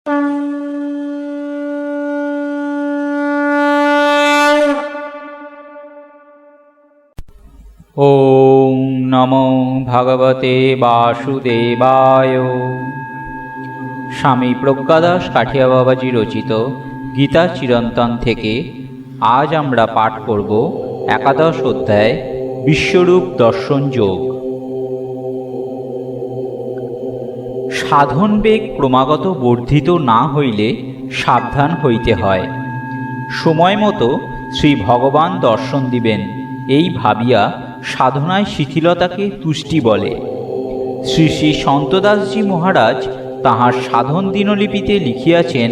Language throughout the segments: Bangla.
ওম নমো ভগবতে বাসুদেবায়। স্বামী প্রজ্ঞাদাস কাঠিয়া বাবাজি রচিত গীতা চিরন্তন থেকে আজ আমরা পাঠ করব একাদশ অধ্যায় বিশ্বরূপ দর্শন যোগ। সাধন বেগ ক্রমাগত বর্ধিত না হইলে সাবধান হইতে হয়। সময় মতো শ্রী ভগবান দর্শন দিবেন এই ভাবিয়া সাধনায় শিথিলতাকে তুষ্টি বলে। শ্রী শ্রী সন্তদাসজি মহারাজ তাঁহার সাধন দিনলিপিতে লিখিয়াছেন,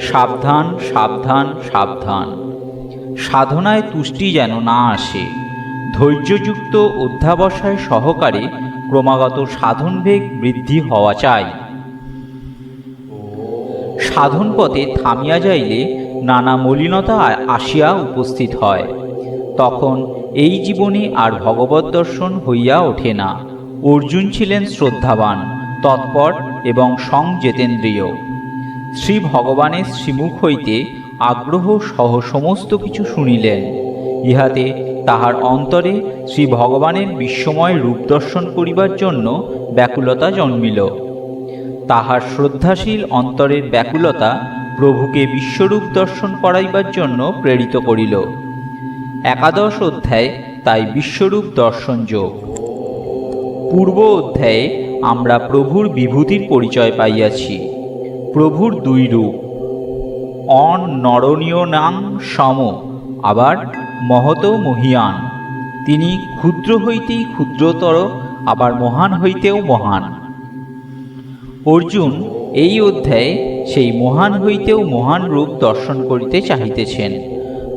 সাবধান সাবধান সাবধান, সাধনায় তুষ্টি যেন না আসে। ধৈর্যযুক্ত অধ্যাবসায় সহকারে ক্রমাগত সাধন বেগ বৃদ্ধি হওয়া চাই। সাধন পথে থামিয়া যাইলে নানা মলিনতা আসিয়া উপস্থিত হয়। তখন এই জীবনে আর ভগবত দর্শন হইয়া ওঠে না। অর্জুন ছিলেন শ্রদ্ধাবান, তৎপর এবং সংযেতেন্দ্রিয়। শ্রী ভগবানের শ্রীমুখ হইতে আগ্রহ সহ সমস্ত কিছু শুনিলেন। ইহাতে তাহার অন্তরে শ্রী ভগবানের বিশ্বময় রূপ দর্শন করিবার জন্য ব্যাকুলতা জন্মিল। তাহার শ্রদ্ধাশীল অন্তরের ব্যাকুলতা প্রভুকে বিশ্বরূপ দর্শন করাইবার জন্য প্রেরিত করিল। একাদশ অধ্যায় তাই বিশ্বরূপ দর্শন যোগ। পূর্ব অধ্যায়ে আমরা প্রভুর বিভূতির পরিচয় পাইয়াছি। প্রভুর দুই রূপ, অনরণীয় নাং সম, আবার মহত মহিয়ান। তিনি ক্ষুদ্র হইতেই ক্ষুদ্রতর, আবার মহান হইতেও মহান। অর্জুন এই অধ্যায়ে সেই মহান হইতেও মহান রূপ দর্শন করিতে চাহিতেছেন।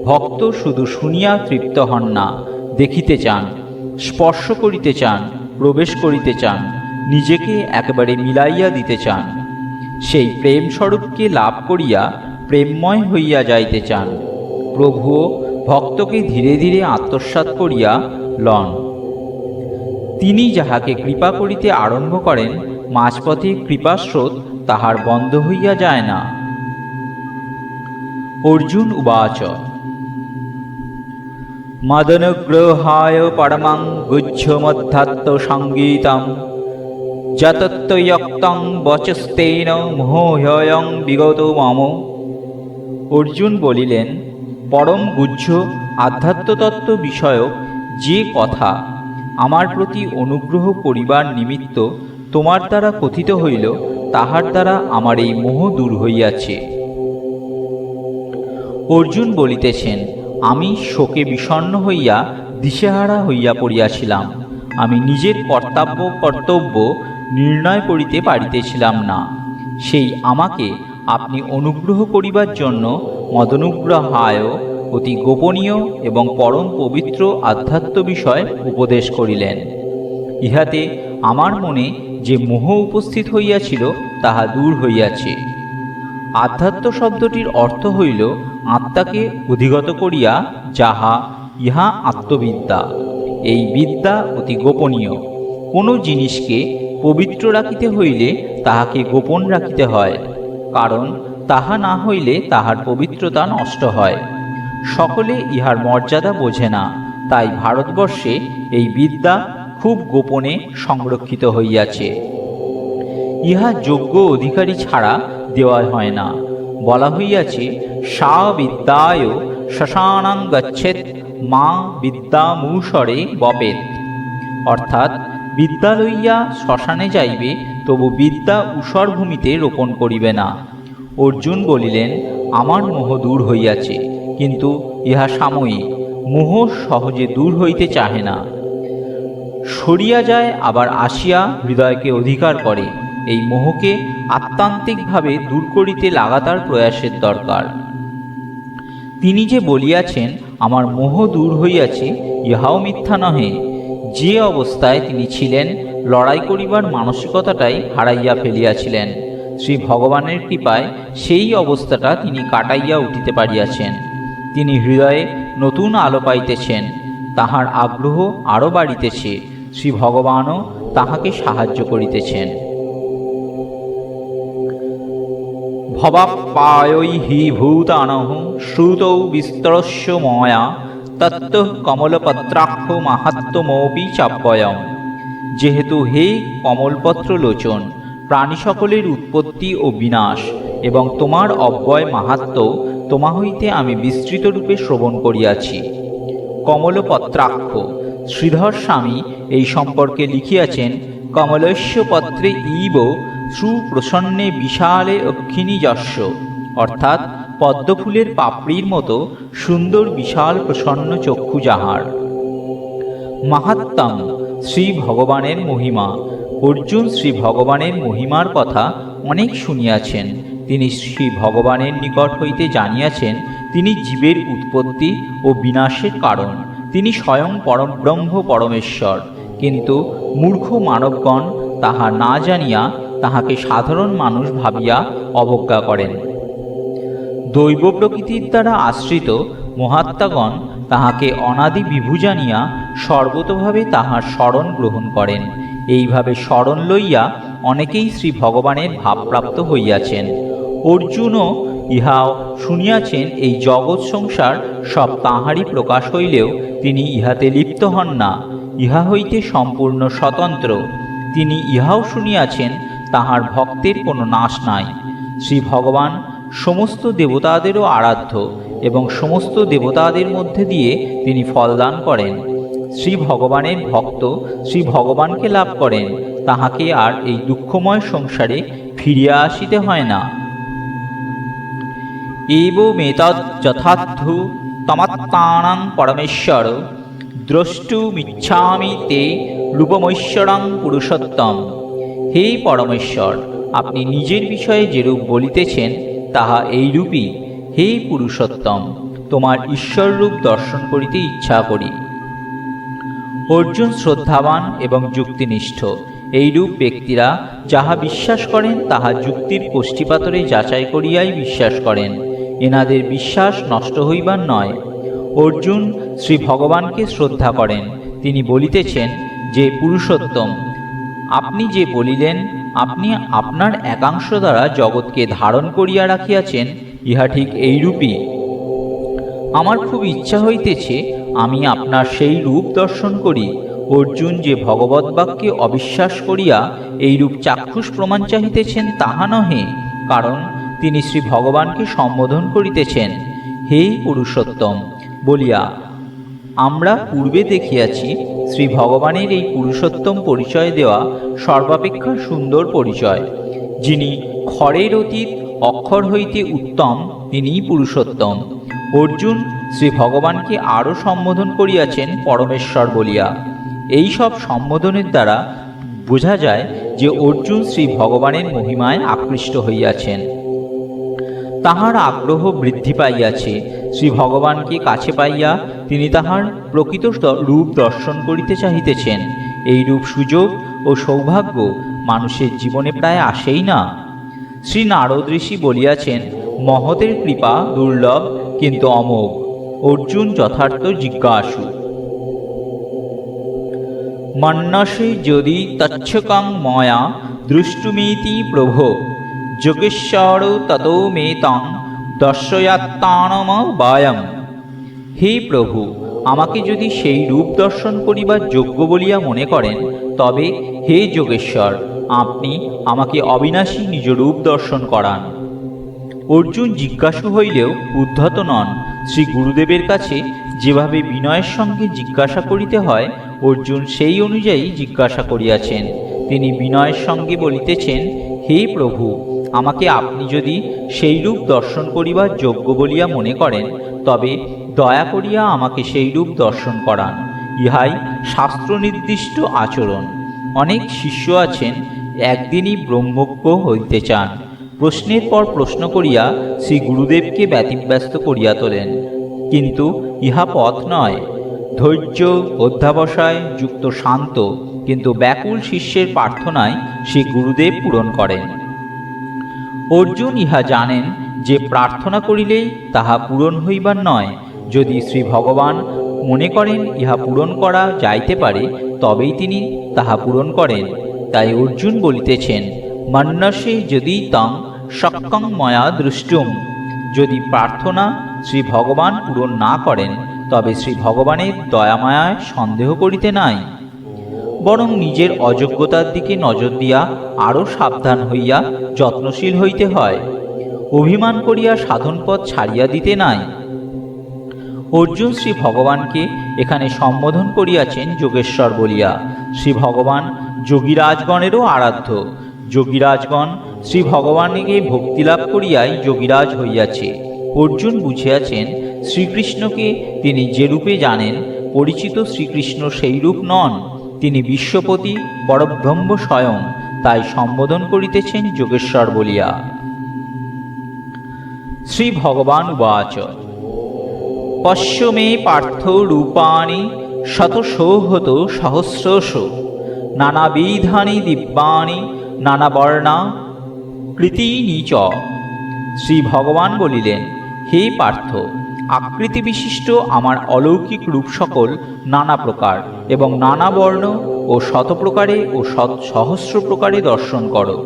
ভক্ত শুধু শুনিয়া তৃপ্ত হন না, দেখিতে চান, স্পর্শ করিতে চান, প্রবেশ করিতে চান, নিজেকে একেবারে মিলাইয়া দিতে চান। সেই প্রেম স্বরূপকে লাভ করিয়া প্রেমময় হইয়া যাইতে চান। প্রভুও ভক্তকে ধীরে ধীরে আত্মসাৎ করিয়া লন। তিনি যাহাকে কৃপা করিতে আরম্ভ করেন, মাঝপথে কৃপাস্রোত তাহার বন্ধ হইয়া যায় না। অর্জুন উবাচ মদনুগ্রহায় পরমং গুহ্যমধ্যাত্ম সঙ্গীতম যতত্বয়ক্তং বচস্তেন মোহ্যয়ং বিগত মম। অর্জুন বলিলেন, পরম গুহ্য আধ্যাত্মতত্ত্ব বিষয়ক যে কথা আমার প্রতি অনুগ্রহ করিবার নিমিত্ত তোমার দ্বারা কথিত হইল, তাহার দ্বারা আমার এই মোহ দূর হইয়াছে। অর্জুন বলিতেছেন, আমি শোকে বিষণ্ণ হইয়া দিশেহারা হইয়া পড়িয়াছিলাম। আমি নিজের কর্তব্য নির্ণয় করিতে পারিতেছিলাম না। সেই আমাকে আপনি অনুগ্রহ করিবার জন্য মদনুগ্রহায় অতি গোপনীয় এবং পরম পবিত্র আধ্যাত্ম বিষয় উপদেশ করিলেন। ইহাতে আমার মনে যে মোহ উপস্থিত হইয়াছিল তাহা দূর হইয়াছে। আধ্যাত্ম শব্দটির অর্থ হইল আত্মাকে অধিগত করিয়া যাহা, ইহা আত্মবিদ্যা। এই বিদ্যা অতি গোপনীয়। কোনো জিনিসকে পবিত্র রাখিতে হইলে তাহাকে গোপন রাখিতে হয়, কারণ তাহা না হইলে তাহার পবিত্রতা নষ্ট হয়। সকলে ইহার মর্যাদা বোঝে না, তাই ভারতবর্ষে এই বিদ্যা খুব গোপনে সংরক্ষিত হইয়াছে। ইহা যোগ্য অধিকারী ছাড়া দেওয়া হয় না। বলা হইয়াছে, সা বিদ্যায় শ্মশানং গচ্ছেৎ মা বিদ্যামূসরে বপেৎ। অর্থাৎ বিদ্যা লইয়া শ্মশানে যাইবে, তবু বিদ্যা ঊষর ভূমিতে রোপণ করিবে না। অর্জুন বলিলেন, আমার মোহ দূর হইয়াছে, কিন্তু ইহা সাময়িক। মোহ সহজে দূর হইতে চাহে না, সরিয়া যায়, আবার আসিয়া হৃদয়কে অধিকার করে। এই মোহকে আত্মান্তিকভাবে দূর করিতে লাগাতার প্রয়াসের দরকার। তিনি যে বলিয়াছেন, আমার মোহ দূর হইয়াছে, ইহাও মিথ্যা নহে। যে অবস্থায় তিনি ছিলেন, লড়াই করিবার মানসিকতাটাই হারাইয়া ফেলিয়াছিলেন। শ্রী ভগবানের কৃপায় সেই অবস্থাটা তিনি কাটাইয়া উঠিতে পারিয়াছেন। তিনি হৃদয়ে নতুন আলো পাইতেছেন, তাহার আগ্রহ আরও বাড়িতেছে। শ্রী ভগবানও তাহাকে সাহায্য করিতেছেন। ভবাপ্পায়ৈ হি ভূতানঃ শ্রুতৌ বিস্তরস্য ময়া তত্ত্ব কমলপত্রাক্ষ মাহাত্ম্যমপি চাপ্যয়ম। যেহেতু হে কমলপত্র লোচন, প্রাণী সকলের উৎপত্তি ও বিনাশ এবং তোমার অব্যয় মাহাত্ম্য তোমা হইতে আমি বিস্তৃত রূপে শ্রবণ করিয়াছি। কমলপত্রাক্ষ শ্রীধর স্বামী এই সম্পর্কে লিখিয়াছেন, কমলস্য পত্রে ইব সুপ্রসন্নে বিশালে অক্ষিণী যস্য, অর্থাৎ পদ্মফুলের পাপড়ির মতো সুন্দর বিশাল প্রসন্ন চক্ষু যাহার। মাহাত্ম্যম শ্রী ভগবানের মহিমা। অর্জুন শ্রী ভগবানের মহিমার কথা অনেক শুনিয়াছেন। তিনি শ্রী ভগবানের নিকট হইতে জানিয়াছেন তিনি জীবের উৎপত্তি ও বিনাশের কারণ। তিনি স্বয়ং পরব্রহ্ম পরমেশ্বর, কিন্তু মূর্খ মানবগণ তাহা না জানিয়া তাহাকে সাধারণ মানুষ ভাবিয়া অবজ্ঞা করেন। দৈব প্রকৃতির দ্বারা আশ্রিত মহাত্মাগণ তাহাকে অনাদি বিভু জানিয়া সর্বতোভাবে তাহার শরণ গ্রহণ করেন। এইভাবে শরণ লইয়া অনেকেই শ্রী ভগবানের ভাবপ্রাপ্ত হইয়াছেন। অর্জুনও ইহাও শুনিয়াছেন এই জগৎ সংসার সব তাঁহারই প্রকাশ হইলেও তিনি ইহাতে লিপ্ত হন না, ইহা হইতে সম্পূর্ণ স্বতন্ত্র। তিনি ইহাও শুনিয়াছেন তাহার ভক্তের কোনো নাশ নাই। শ্রী ভগবান সমস্ত দেবতাদেরও আরাধ্য এবং সমস্ত দেবতাদের মধ্যে দিয়ে তিনি ফলদান করেন। শ্রী ভগবানের ভক্ত শ্রী ভগবানকে লাভ করেন, তাহাকে আর এই দুঃখময় সংসারে ফিরিয়া আসিতে হয় না। এবমেতদ যথার্থ তমাত্মানাং পরমেশ্বর দ্রষ্টুমিচ্ছামি তে রূপমৈশ্বরং পুরুষোত্তম। হে পরমেশ্বর, আপনি নিজের বিষয়ে যেরূপ বলিতেছেন তাহা এইরূপই। হে পুরুষোত্তম, তোমার ঈশ্বররূপ দর্শন করিতে ইচ্ছা করি। অর্জুন শ্রদ্ধাবান এবং যুক্তিনিষ্ঠ। এইরূপ ব্যক্তিরা যাহা বিশ্বাস করেন তাহা যুক্তির কোষ্ঠীপাতরে যাচাই করিয়াই বিশ্বাস করেন। এনাদের বিশ্বাস নষ্ট হইবার নয়। অর্জুন শ্রী ভগবানকে শ্রদ্ধা করেন। তিনি বলিতেছেন যে পুরুষোত্তম, আপনি যে বলিলেন আপনি আপনার একাংশ দ্বারা জগৎকে ধারণ করিয়া রাখিয়াছেন, ইহা ঠিক এইরূপই। আমার খুব ইচ্ছা হইতেছে আমি আপনার সেই রূপ দর্শন করি। অর্জুন যে ভগবদ্বাক্যে অবিশ্বাস করিয়া এইরূপ চাক্ষুষ প্রমাণ চাহিতেছেন তাহা নহে, কারণ তিনি শ্রী ভগবানকে সম্বোধন করিতেছেন হে পুরুষোত্তম বলিয়া। আমরা পূর্বে দেখিয়াছি শ্রী ভগবানের এই পুরুষোত্তম পরিচয় দেওয়া সর্বাপেক্ষা সুন্দর পরিচয়। যিনি ক্ষরের অতীত অক্ষর হইতে উত্তম, তিনিই পুরুষোত্তম। অর্জুন শ্রী ভগবানকে আরও সম্বোধন করিয়াছেন পরমেশ্বর বলিয়া। এই সব সম্বোধনের দ্বারা বোঝা যায় যে অর্জুন শ্রী ভগবানের মহিমায় আকৃষ্ট হইয়াছেন। তাহার আগ্রহ বৃদ্ধি পাইয়াছে। শ্রী ভগবানকে কাছে পাইয়া তিনি তাহার প্রকৃত রূপ দর্শন করিতে চাহিতেছেন। এই রূপ সুযোগ ও সৌভাগ্য মানুষের জীবনে প্রায় আসেই না। শ্রী নারদ ঋষি বলিয়াছেন, মহতের কৃপা দুর্লভ কিন্তু অমোঘ। অর্জুন যথার্থ জিজ্ঞাসু। মন্যসে যদি তচ্ছকং ময়া দৃষ্টুমিতি প্রভো যোগেশ্বর ততো মে তং দর্শয়াত্মানমবায়ম। হে প্রভু, আমাকে যদি সেই রূপ দর্শন করিবার যোগ্য বলিয়া মনে করেন, তবে হে যোগেশ্বর, আপনি আমাকে অবিনাশী নিজ রূপ দর্শন করান। অর্জুন জিজ্ঞাসু হইলেও উদ্ধত নন। শ্রী গুরুদেবের কাছে যেভাবে বিনয়ের সঙ্গে জিজ্ঞাসা করিতে হয়, অর্জুন সেই অনুযায়ী জিজ্ঞাসা করিয়াছেন। তিনি বিনয়ের সঙ্গে বলিতেছেন, হে প্রভু, আমাকে আপনি যদি সেই রূপ দর্শন করিবার যোগ্য বলিয়া মনে করেন, তবে দয়া করিয়া আমাকে সেই রূপ দর্শন করান। ইহাই শাস্ত্র নির্দিষ্ট আচরণ। অনেক শিষ্য আছেন একদিনই ব্রহ্মজ্ঞ হইতে চান। প্রশ্নের পর প্রশ্ন করিয়া শ্রী গুরুদেবকে ব্যতিব্যস্ত করিয়া তোলেন, কিন্তু ইহা পথ নয়। ধৈর্য অধ্যাবসায় যুক্ত শান্ত কিন্তু ব্যাকুল শিষ্যের প্রার্থনায় শ্রী গুরুদেব পূরণ করেন। অর্জুন ইহা জানেন যে প্রার্থনা করিলেই তাহা পূরণ হইবার নয়। যদি শ্রী ভগবান মনে করেন ইহা পূরণ করা যাইতে পারে, তবেই তিনি তাহা পূরণ করেন। তাই অর্জুন বলিতেছেন, মন্যসে যদি তং শক্যং ময়া দ্রষ্টুম। যদি প্রার্থনা শ্রী ভগবান পূরণ না করেন, তবে শ্রী ভগবানের দয়ামায়ায় সন্দেহ করিতে নাই, বরং নিজের অযোগ্যতার দিকে নজর দিয়া আরও সাবধান হইয়া যত্নশীল হইতে হয়। অভিমান করিয়া সাধনপথ ছাড়িয়া দিতে নাই। অর্জুন শ্রী ভগবানকে এখানে সম্বোধন করিয়াছেন যোগেশ্বর বলিয়া। শ্রী ভগবান যোগীরাজগণেরও আরাধ্য। যোগীরাজগণ শ্রী ভগবানকে ভক্তিলাভ করিয়াই যোগীরাজ হইয়াছে। অর্জুন বুঝিয়াছেন শ্রীকৃষ্ণকে তিনি যে রূপে জানেন, পরিচিত শ্রীকৃষ্ণ সেই রূপ নন, তিনি বিশ্বপতি পরব্রহ্ম স্বয়ং, তাই সম্বোধন করিতেছেন যোগেশ্বর বলিয়া। শ্রী ভগবান উবাচ পশ্য মে পার্থ রূপাণি শতসৌহত সহস্রশ নানাবিধানি দিব্যানি নানাবর্ণা কৃতিনি চ। শ্রী ভগবান বলিলেন, হে পার্থ, আকৃতি বিশিষ্ট আমার অলৌকিক রূপ সকল নানা প্রকার এবং নানা বর্ণ ও শতপ্রকারে ও সহস্র প্রকারে দর্শন করো।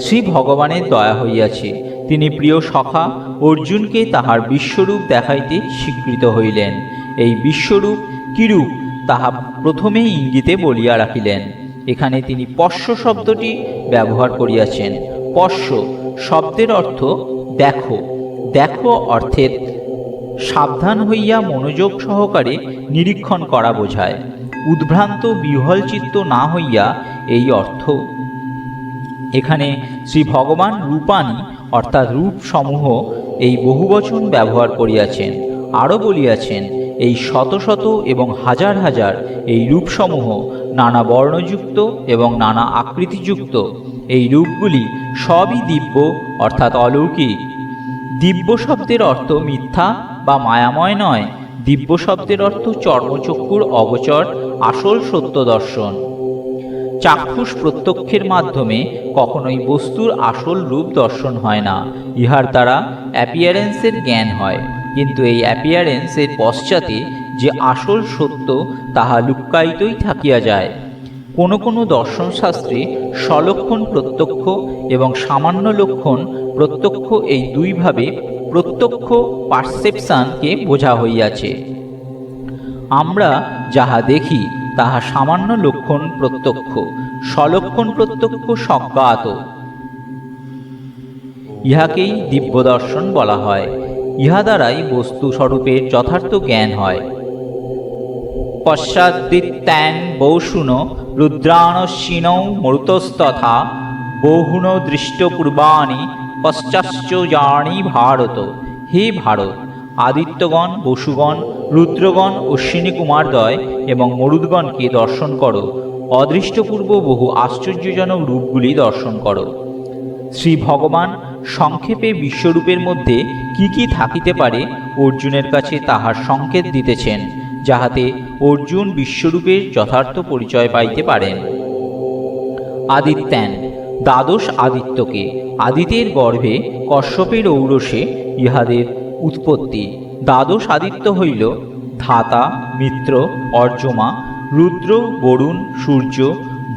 শ্রী ভগবানের দয়া হইয়াছে, তিনি প্রিয় সখা অর্জুনকে তাহার বিশ্বরূপ দেখাইতে স্বীকৃত হইলেন। এই বিশ্বরূপ কিরূপ তাহা প্রথমেই ইঙ্গিতে বলিয়া রাখিলেন। এখানে তিনি পশ্য শব্দটি ব্যবহার করিয়াছেন। পশ্য শব্দের অর্থ দেখো। দেখো অর্থের সাবধান হইয়া মনোযোগ সহকারে নিরীক্ষণ করা বোঝায়। উদ্ভ্রান্ত বিহ্বল চিত্ত না হইয়া এই অর্থ। এখানে শ্রী ভগবান রূপানি অর্থাৎ রূপ সমূহ এই বহুবচন ব্যবহার করিয়াছেন। আরও বলিয়াছেন, এই শত শত এবং হাজার হাজার এই রূপসমূহ নানা বর্ণযুক্ত এবং নানা আকৃতিযুক্ত। এই রূপগুলি সবই দিব্য অর্থাৎ অলৌকিক। দিব্য শব্দের অর্থ মিথ্যা বা মায়াময় নয়। দিব্য শব্দের অর্থ চর্মচক্ষুর অগোচর আসল সত্য দর্শন। চাক্ষুষ প্রত্যক্ষের মাধ্যমে কখনোই বস্তুর আসল রূপ দর্শন হয় না। ইহার দ্বারা অ্যাপিয়ারেন্সের জ্ঞান হয়, কিন্তু এই অ্যাপিয়ারেন্সের পশ্চাতে যে আসল সত্য তাহা লুক্কায়িতই থাকিয়া যায়। কোনো কোনো দর্শনশাস্ত্রে স্বলক্ষণ প্রত্যক্ষ এবং সামান্য লক্ষণ প্রত্যক্ষ এই দুইভাবে প্রত্যক্ষ পারসেপশনকে বোঝা হইয়াছে। আমরা যাহা দেখি তাহা সামান্য লক্ষণ প্রত্যক্ষ, স্বলক্ষণ প্রত্যক্ষ স্বজ্ঞাত। ইহাকেই দিব্য দর্শন বলা হয়। ইহা দ্বারাই বস্তু স্বরূপের যথার্থ জ্ঞান হয়। পশ্চাদ্দিত্যান বৌশুন রুদ্রাণশ্বিনৌ মরুতস্তথা বহুন দৃষ্টপূর্বাণি পশ্চাশ্চ জানি ভারত। হে ভারত, আদিত্যগণ, বসুগণ, রুদ্রগণ, অশ্বিনী কুমারদ্বয় এবং মরুদ্গণকে দর্শন করো। অদৃষ্টপূর্ব বহু আশ্চর্যজনক রূপগুলি দর্শন করো। শ্রী ভগবান সংক্ষেপে বিশ্বরূপের মধ্যে কি কি থাকিতে পারে অর্জুনের কাছে তাহার সংকেত দিতেছেন, যাহাতে অর্জুন বিশ্বরূপের যথার্থ পরিচয় পাইতে পারেন। আদিত্যান, দ্বাদশ আদিত্যকে। আদিতের গর্ভে কশ্যপের ঔরসে ইহাদের উৎপত্তি। দ্বাদশ আদিত্য হইল ধাতা, মিত্র, অর্যমা, রুদ্র, বরুণ, সূর্য,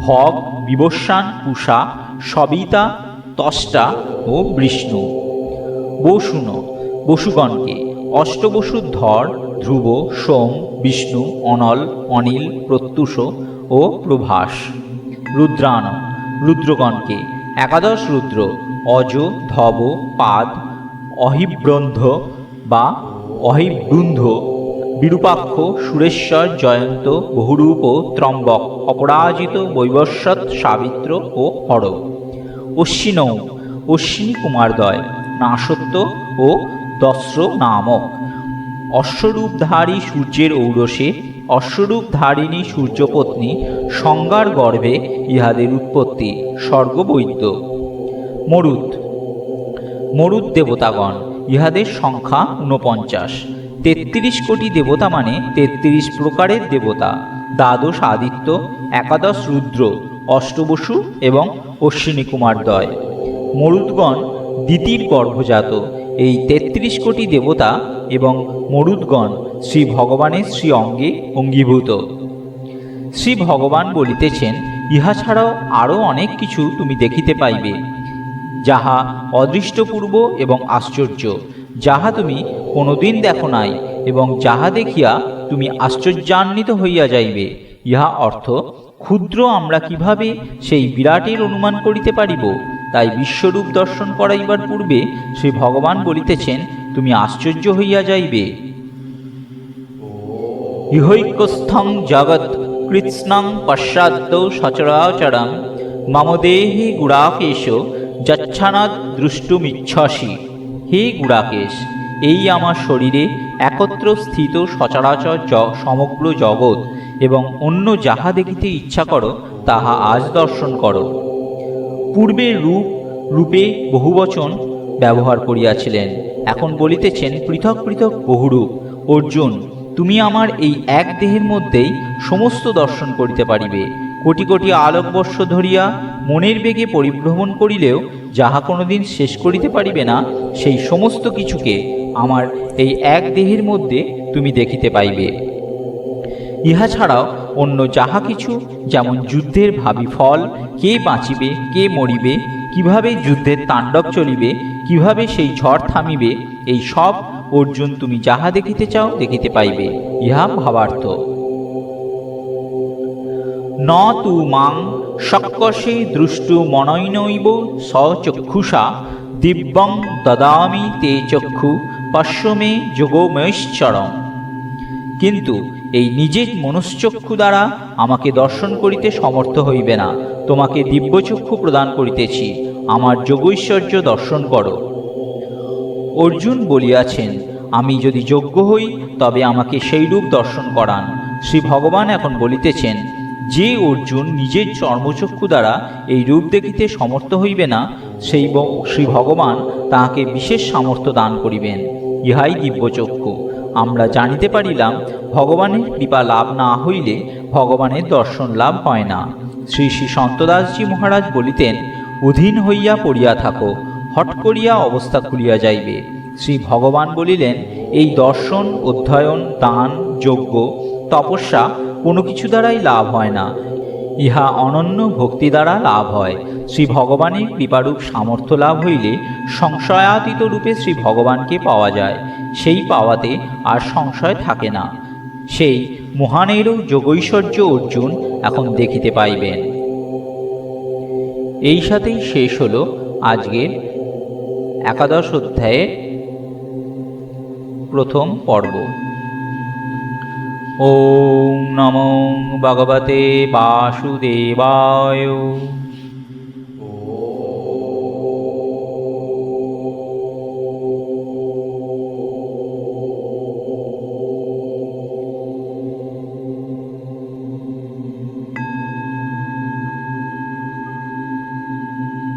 ভগ, বিবস্বান, পূষা, সবিতা, ত্বষ্টা ও বিষ্ণু। বসুন, বসুগণকে। অষ্টবসুধর, ধ্রুব, সোম, বিষ্ণু, অনল, অনিল, প্রত্যুষ ও প্রভাস। রুদ্রাণ, রুদ্রগণকে। একাদশ রুদ্র, অজ, ধব, পাদ, অহিব্রন্ধ বা অহিবৃন্ধ, বিরূপাক্ষ, সুরেশ্বর, জয়ন্ত, বহুরূপ, ত্রম্বক, অপরাজিত, বৈবস্বত, সাবিত্র ও হর। অশ্বিনৌ, অশ্বিনী কুমারদ্বয়, নাসত্য ও দস্র নামক। অশ্বরূপধারী সূর্যের ঔরসে অশ্বরূপধারিণী সূর্যপত্নী সংজ্ঞার গর্ভে ইহাদের উৎপত্তি। স্বর্গবৈদ্য। মরুৎ, মরুৎ দেবতাগণ। ইহাদের সংখ্যা 49। 33 কোটি দেবতা মানে 33 প্রকারের দেবতা। দ্বাদশ আদিত্য, একাদশ রুদ্র, অষ্টবসু এবং অশ্বিনী কুমারদ্বয়। মরুদ্গণ দিতির গর্ভজাত। এই 33 কোটি দেবতা এবং মরুদ্গণ শ্রী ভগবানের শ্রী অঙ্গে অঙ্গীভূত। শ্রী ভগবান বলিতেছেন, ইহা ছাড়াও আরও অনেক কিছু তুমি দেখিতে পাইবে, যাহা অদৃষ্টপূর্ব এবং আশ্চর্য, যাহা তুমি কোনোদিন দেখো নাই, এবং যাহা দেখিয়া তুমি আশ্চর্যান্বিত হইয়া যাইবে। ইহা অর্থ, ক্ষুদ্র আমরা কিভাবে সেই বিরাটের অনুমান করিতে পারিব? তাই বিশ্বরূপ দর্শন করাইবার পূর্বে শ্রী ভগবান বলিতেছেন, তুমি আশ্চর্য হইয়া যাইবে। ইহৈকস্থং জগৎ কৃৎস্নং পশ্চাদ্য সচরাচরং মম দেহে গুড়াকেশ যচ্ছানাদ দ্রষ্টুমিচ্ছসি। হে গুড়াকেশ, এই আমার শরীরে একত্র স্থিত সচরাচর সমগ্র জগৎ এবং অন্য যাহা দেখিতে ইচ্ছা করো তাহা আজ দর্শন করো। পূর্বে রূপে বহুবচন ব্যবহার করিয়াছিলেন, এখন বলিতেছেন পৃথক পৃথক বহুরূপ। অর্জুন, তুমি আমার এই এক দেহের মধ্যেই সমস্ত দর্শন করিতে পারিবে। কোটি কোটি আলোকবর্ষ ধরিয়া মনের বেগে পরিভ্রমণ করিলেও যাহা কোনোদিন শেষ করিতে পারিবে না, সেই সমস্ত কিছুকে আমার এই এক দেহের মধ্যে তুমি দেখিতে পাইবে। ইহা ছাড়াও অন্য যাহা কিছু, যেমন যুদ্ধের ভাবি ফল, কে বাঁচিবে কে মরিবে, কিভাবে যুদ্ধের তাণ্ডব চলিবে, কিভাবে সেই ঝড় থামিবে, এই সব অর্জুন তুমি যাহা দেখিতে চাও দেখিতে পাইবে। ইহা ভাবার্থ। ন তু মাং শক্যসে দ্রষ্টু মনৈনৈব সচক্ষুষা দিব্যং দদামি তে চক্ষু পশ্যমে যোগমৈশ্চরম। কিন্তু এই নিজের মনশ্চক্ষু দ্বারা আমাকে দর্শন করিতে সমর্থ হইবে না। তোমাকে দিব্যচক্ষু প্রদান করিতেছি, আমার যোগৈশ্বর্য দর্শন করো। অর্জুন বলিয়াছেন, আমি যদি যোগ্য হই তবে আমাকে সেই রূপ দর্শন করান। শ্রী ভগবান এখন বলিতেছেন, যে অর্জুন নিজের চর্মচক্ষু দ্বারা এই রূপ দেখিতে সমর্থ হইবে না, সেই শ্রী ভগবান তাহাকে বিশেষ সামর্থ্য দান করিবেন। ইহাই দিব্যচক্ষু। আমরা জানিতে পারিলাম, ভগবানের কৃপা লাভ না হইলে ভগবানের দর্শন লাভ হয় না। শ্রী শ্রী সন্তদাসজি মহারাজ বলিতেন, অধীন হইয়া পড়িয়া থাকো, হট করিয়া অবস্থা খুলিয়া যাইবে। শ্রী ভগবান বলিলেন, এই দর্শন, অধ্যয়ন, দান, যজ্ঞ, তপস্যা কোনো কিছু দ্বারাই লাভ হয় না, ইহা অনন্য ভক্তি দ্বারা লাভ হয়। শ্রী ভগবানের কৃপারূপ সামর্থ্য লাভ হইলে সংশয়াতীত রূপে শ্রী ভগবানকে পাওয়া যায়। সেই পাওয়াতে আর সংশয় থাকে না। সেই মহানেরও যোগৈশ্বর্য অর্জুন এখন দেখিতে পাইবেন। এই সাথেই শেষ হল আজকের একাদশ অধ্যায়ের প্রথম পর্ব। ওম নমো ভগবতে বাসুদেবায়।